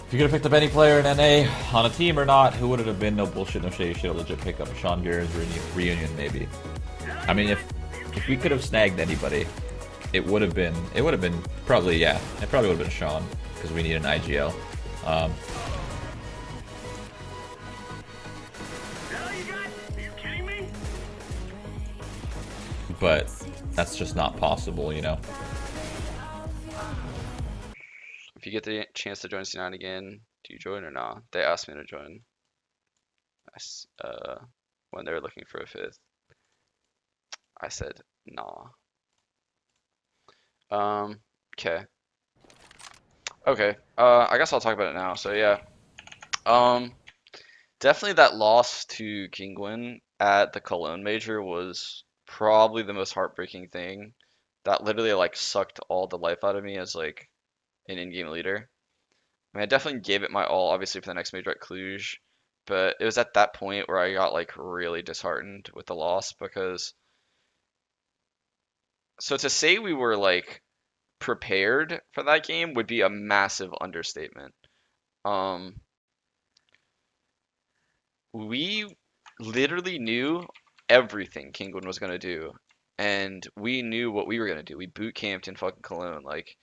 If you could have picked up any player in NA on a team or not, who would it have been? No bullshit, no shady shit. Legit pick up a Seangares reunion, maybe. I mean, if we could have snagged anybody, it would have been probably, yeah, it probably would have been Sean, because we need an IGL. Are you kidding me? But that's just not possible, you know. If you get the chance to join C9 again, do you join or not? They asked me to join. When they were looking for a fifth. I said nah. Okay. Okay. I guess I'll talk about it now. So yeah. Definitely that loss to Kingwin at the Cologne Major was probably the most heartbreaking thing. That literally like sucked all the life out of me as like an in-game leader. I mean, I definitely gave it my all, obviously, for the next major at Cluj, but it was at that point where I got like really disheartened with the loss because. So to say we were like prepared for that game would be a massive understatement. We literally knew everything Kingwin was gonna do, and we knew what we were gonna do. We boot camped in fucking Cologne, like.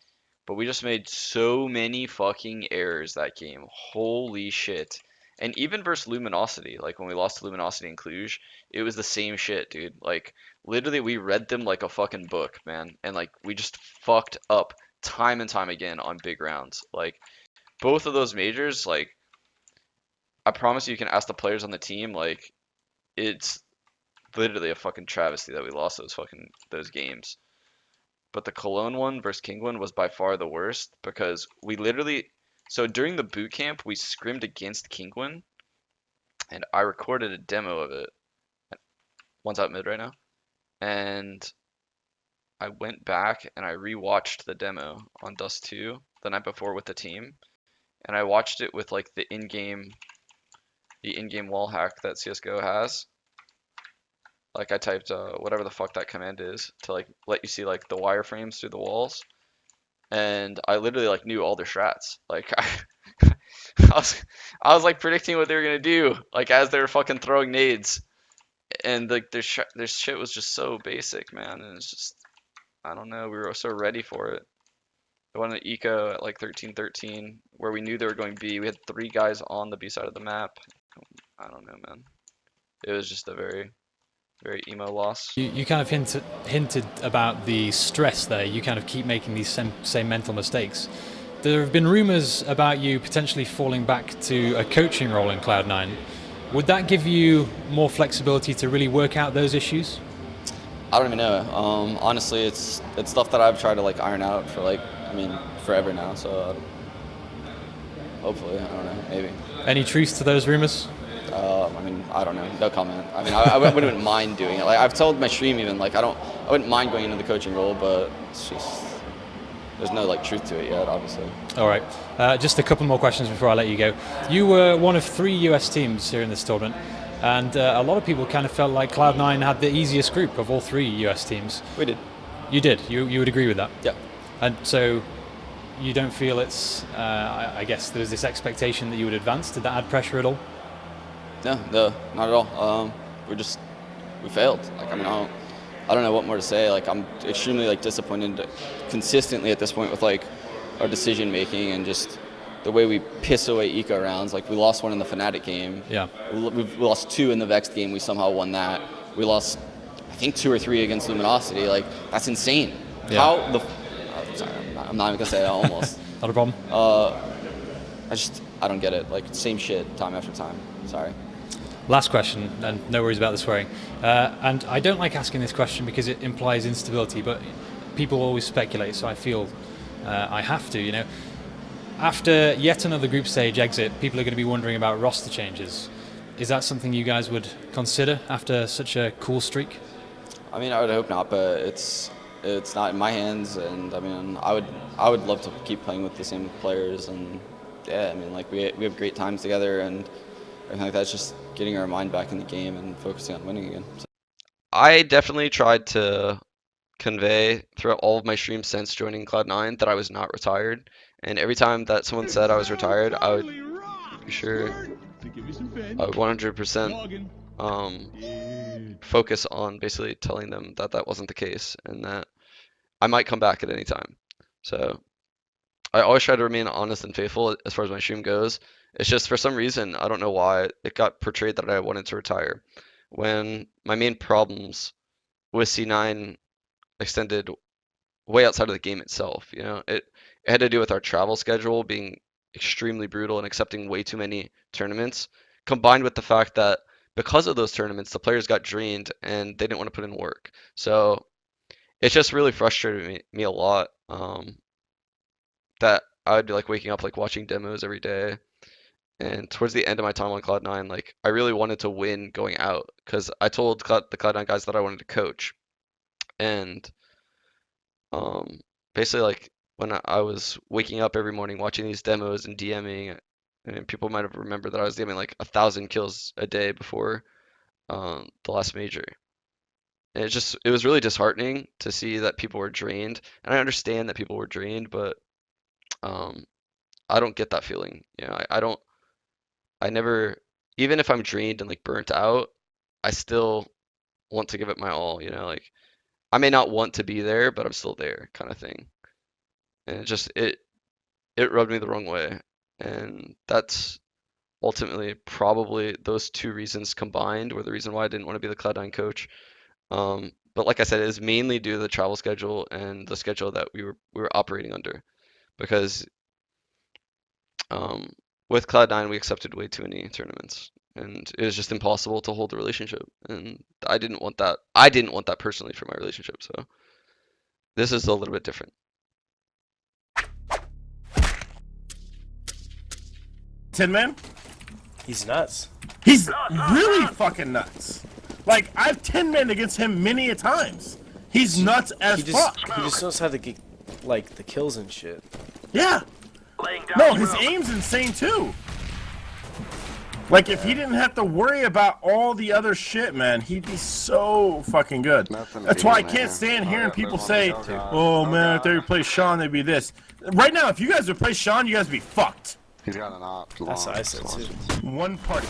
But we just made so many fucking errors that game. Holy shit. And even versus Luminosity, like when we lost to Luminosity in Cluj, it was the same shit, dude. Like, literally, we read them like a fucking book, man. And, like, we just fucked up time and time again on big rounds. Like, both of those majors, like, I promise you can ask the players on the team, like, it's literally a fucking travesty that we lost those games. But the Cologne one versus Kingwin was by far the worst because we literally, so during the boot camp, we scrimmed against Kingwin and I recorded a demo of it. One's out mid right now. And I went back and I rewatched the demo on Dust 2 the night before with the team. And I watched it with like the in-game wall hack that CSGO has. Like I typed whatever the fuck that command is to like let you see like the wireframes through the walls, and I literally like knew all their strats. Like I was like predicting what they were gonna do like as they were fucking throwing nades, and like their shit was just so basic, man. And it's just I don't know. We were so ready for it. They won an eco at like 13-13 where we knew they were going B. We had 3 guys on the B side of the map. I don't know, man. It was just a very emo loss. You kind of hinted about the stress there. You kind of keep making these same mental mistakes. There have been rumors about you potentially falling back to a coaching role in Cloud9. Would that give you more flexibility to really work out those issues? I don't even know. Honestly, it's stuff that I've tried to like iron out for like, I mean, forever now. So hopefully, I don't know, maybe. Any truth to those rumors? I mean, I don't know. No comment. I mean, I wouldn't mind doing it. Like I've told my stream even, like I wouldn't mind going into the coaching role, but it's just there's no like truth to it yet, obviously. All right. Just a couple more questions before I let you go. You were one of 3 US teams here in this tournament, and a lot of people kind of felt like Cloud9 had the easiest group of all 3 US teams. We did. You did. You would agree with that? Yeah. And so you don't feel it's? I guess there was this expectation that you would advance. Did that add pressure at all? No, not at all. We failed. Like I mean, I don't know what more to say. Like I'm extremely like disappointed consistently at this point with like our decision making and just the way we piss away eco rounds. Like we lost one in the Fnatic game. Yeah. We lost 2 in the Vexed game. We somehow won that. We lost, I think 2 or 3 against Luminosity. Like that's insane. Yeah. How the? Sorry, I'm not even gonna say that. Almost. Not a problem. I don't get it. Like same shit time after time. Sorry. Last question, and no worries about the swearing. And I don't like asking this question because it implies instability, but people always speculate, so I feel I have to, you know. After yet another group stage exit, people are going to be wondering about roster changes. Is that something you guys would consider after such a cool streak? I mean, I would hope not, but it's not in my hands, and I mean, I would love to keep playing with the same players, and yeah, I mean, like we have great times together, and I think that's just getting our mind back in the game and focusing on winning again. So. I definitely tried to convey throughout all of my streams since joining Cloud9 that I was not retired And every time that someone said I was retired, I would be sure I would 100% focus on basically telling them that that wasn't the case and that I might come back at any time. So I always try to remain honest and faithful as far as my stream goes. It's just for some reason, I don't know why, it got portrayed that I wanted to retire. When my main problems with C9 extended way outside of the game itself, you know, it had to do with our travel schedule being extremely brutal and accepting way too many tournaments, combined with the fact that because of those tournaments, the players got drained and they didn't want to put in work. So it's just really frustrated me a lot. That I would be like waking up like watching demos every day, and towards the end of my time on Cloud9, like I really wanted to win going out because I told the Cloud9 guys that I wanted to coach, and basically like when I was waking up every morning watching these demos and DMing, and people might have remembered that I was DMing like 1,000 kills a day before the last major. And it was really disheartening to see that people were drained, and I understand that people were drained, but I don't get that feeling. You know, I never, even if I'm drained and like burnt out, I still want to give it my all, you know, like I may not want to be there, but I'm still there kind of thing. And it rubbed me the wrong way. And that's ultimately probably those two reasons combined were the reason why I didn't want to be the Cloud9 coach. But like I said, it is mainly due to the travel schedule and the schedule that we were operating under. Because with Cloud9 we accepted way too many tournaments, and it was just impossible to hold a relationship, and I didn't want that. I didn't want that personally for my relationship, so this is a little bit different. Tin Man? He's nuts. He's really fucking nuts. Like, I've Tin Man against him many a times. He's nuts as fuck. He just knows how to get, like, the kills and shit. Yeah. No, his aim's insane too. Like, if he didn't have to worry about all the other shit, man, he'd be so fucking good. That's why I can't stand hearing people say, oh man, if they replace Sean, they'd be this. Right now, if you guys replace Sean, you guys would be fucked. He's got an op. That's what I said too. One party.